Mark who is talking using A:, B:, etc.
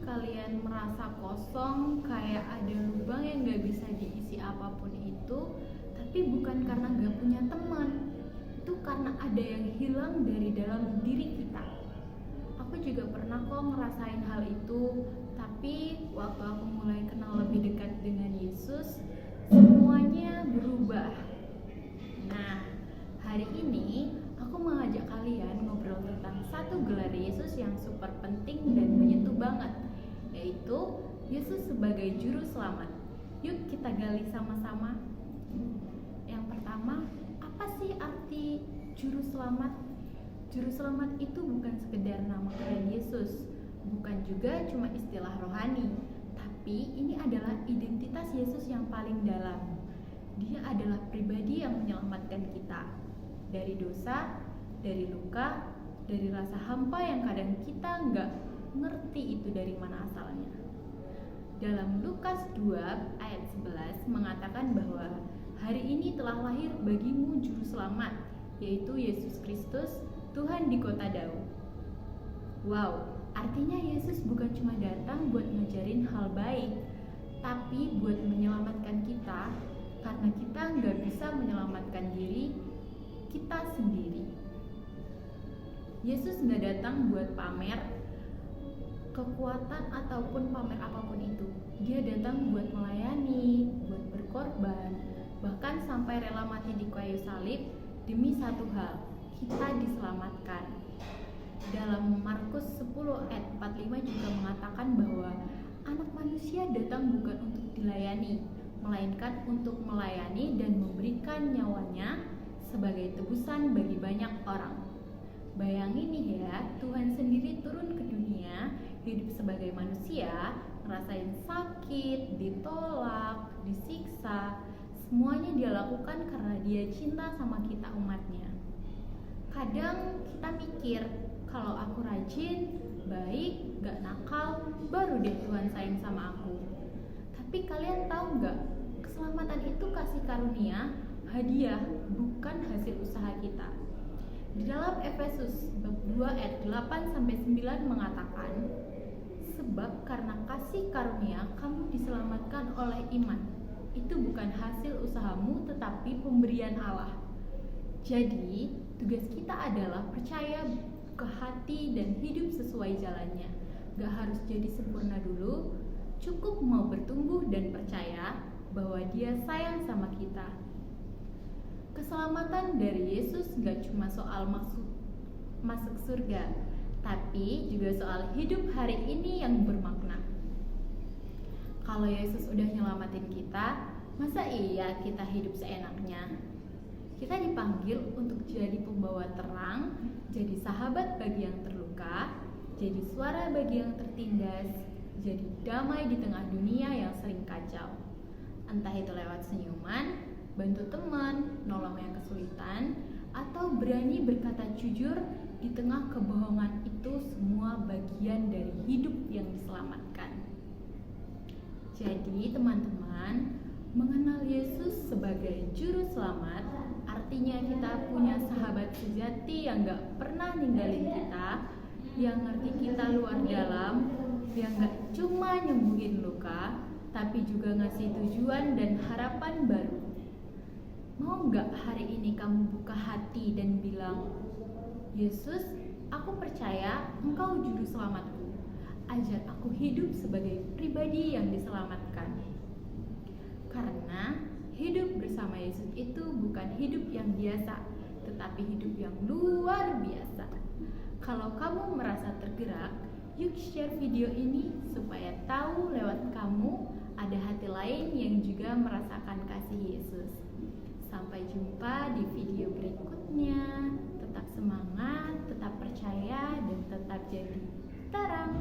A: kalian merasa kosong, kayak ada lubang yang gak bisa diisi apapun itu, tapi bukan karena gak punya teman, itu karena ada yang hilang dari dalam diri kita. Aku juga pernah kok ngerasain hal itu, tapi waktu aku mulai kenal lebih dekat dengan Yesus, semuanya berubah. Nah, hari ini aku mengajak kalian ngobrol tentang satu gelar Yesus yang super penting dan menyentuh banget, yaitu Yesus sebagai juru selamat. Yuk kita gali sama-sama. Yang pertama, apa sih arti juru selamat? Juru selamat itu bukan sekedar nama keren Yesus, bukan juga cuma istilah rohani, tapi ini adalah identitas Yesus yang paling dalam. Dia adalah pribadi yang menyelamatkan kita dari dosa, dari luka, dari rasa hampa yang kadang kita nggak ngerti itu dari mana asalnya. Dalam Lukas 2 ayat 11 mengatakan bahwa hari ini telah lahir bagimu juru selamat, yaitu Yesus Kristus, Tuhan di kota Daud. Wow, artinya Yesus bukan cuma datang buat ngajarin hal baik, tapi buat menyelamatkan kita, karena kita nggak bisa menyelamatkan diri kita sendiri. Yesus nggak datang buat pamer kekuatan ataupun pamer apapun itu. Dia datang buat melayani, buat berkorban, bahkan sampai rela mati di kayu salib demi satu hal, kita diselamatkan. Dalam Markus 10 ayat 45 juga mengatakan bahwa anak manusia datang bukan untuk dilayani, melainkan untuk melayani dan memberikan nyawanya sebagai tebusan bagi banyak orang. Bayangin nih ya, Tuhan sendiri turun ke dunia, hidup sebagai manusia, ngerasain sakit, ditolak, disiksa. Semuanya dia lakukan karena dia cinta sama kita umatnya. Kadang kita mikir, kalau aku rajin, baik, gak nakal, baru deh Tuhan sayang sama aku. Tapi kalian tahu gak, keselamatan itu kasih karunia, hadiah, bukan hasil usaha kita. Di dalam Efesus bab 2 ayat 8-9 mengatakan, sebab karena kasih karunia kamu diselamatkan oleh iman. Itu bukan hasil usahamu tetapi pemberian Allah. Jadi, tugas kita adalah percaya ke hati dan hidup sesuai jalannya. Gak harus jadi sempurna dulu, cukup mau bertumbuh dan percaya bahwa Dia sayang sama kita. Keselamatan dari Yesus gak cuma soal masuk surga, tapi juga soal hidup hari ini yang bermakna. Kalau Yesus udah nyelamatin kita, masa iya kita hidup seenaknya? Kita dipanggil untuk jadi pembawa terang, jadi sahabat bagi yang terluka, jadi suara bagi yang tertindas, jadi damai di tengah dunia yang sering kacau. Entah itu lewat senyuman, bantu teman, nolong yang kesulitan, atau berani berkata jujur di tengah kebohongan, itu semua bagian dari hidup yang diselamatkan. Jadi teman-teman, mengenal Yesus sebagai juru selamat artinya kita punya sahabat sejati yang gak pernah ninggalin kita, yang ngerti kita luar dalam, yang gak cuma nyembuhin luka, tapi juga ngasih tujuan dan harapan baru. Mau gak hari ini kamu buka hati dan bilang, Yesus, aku percaya Engkau juru selamatku. Ajar aku hidup sebagai pribadi yang diselamatkan. Karena hidup bersama Yesus itu bukan hidup yang biasa, tetapi hidup yang luar biasa. Kalau kamu merasa tergerak, yuk share video ini supaya tahu lewat kamu ada hati lain yang juga merasakan kasih Yesus. Sampai jumpa di video berikutnya. Tetap semangat, tetap percaya, dan tetap jadi terang.